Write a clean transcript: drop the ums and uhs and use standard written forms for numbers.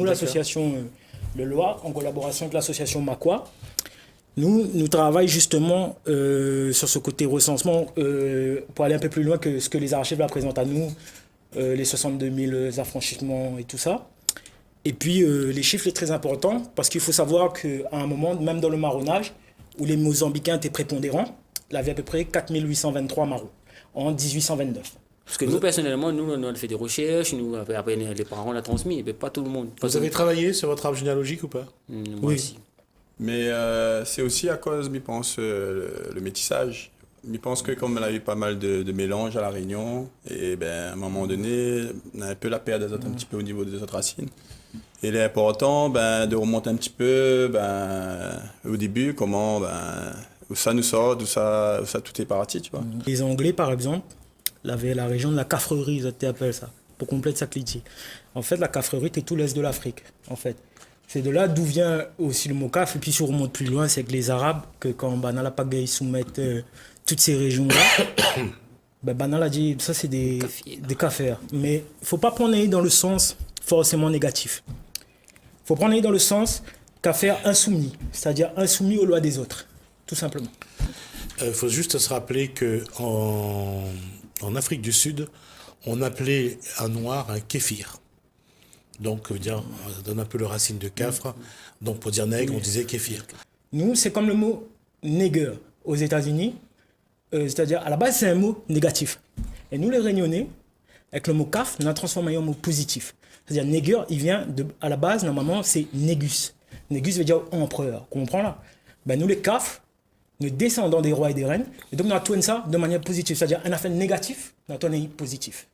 nous, l'association Le Loir, en collaboration avec l'association Makwa, nous travaillons justement sur ce côté recensement pour aller un peu plus loin que ce que les archives là présentent à nous, les 62 000 affranchissements et tout ça. Et puis les chiffres sont très importants parce qu'il faut savoir qu'à un moment, même dans le marronnage, où les Mozambicains étaient prépondérants, il y avait à peu près 4 823 marrons en 1829. Parce que nous, personnellement, on a fait des recherches, nous, après les parents l'ont transmis, mais pas tout le monde. Vous avez travaillé sur votre arbre généalogique ou pas? Moi aussi. Mais c'est aussi à cause, je pense, le métissage. Je pense que comme on a eu pas mal de mélanges à La Réunion, et ben, à un moment donné, on a un peu la perte d'azote un petit peu au niveau des autres racines. Et il est important de remonter un petit peu au début, comment, où ça nous sort, d'où ça tout est parti, tu vois. Les Anglais, par exemple, avaient la région de la Caffrerie, ils appellent ça, pour compléter sa clitie. En fait, la Caffrerie, c'est tout l'est de l'Afrique, en fait. C'est de là d'où vient aussi le mot caf. Et puis si on remonte plus loin, c'est que les Arabes, que quand Banala Pagaï soumettent toutes ces régions-là, Banala dit ça c'est des kafirs. Mais il ne faut pas prendre dans le sens forcément négatif. Il faut prendre dans le sens kafir insoumis, c'est-à-dire insoumis aux lois des autres, tout simplement. Il faut juste se rappeler qu'en Afrique du Sud, on appelait un noir un kéfir. Donc, on donne un peu le racine de cafre. Donc, pour dire nègre, on disait kéfir. Nous, c'est comme le mot nègre aux États-Unis. C'est-à-dire, à la base, c'est un mot négatif. Et nous, les Réunionnais, avec le mot caf, on a transformé en mot positif. C'est-à-dire, nègre, il vient à la base, normalement, c'est négus. Négus veut dire empereur. On comprend là? Nous, les caf, nous descendons des rois et des reines. Et donc, on a tourné ça de manière positive. C'est-à-dire, un affaire négatif, on a tourné positif.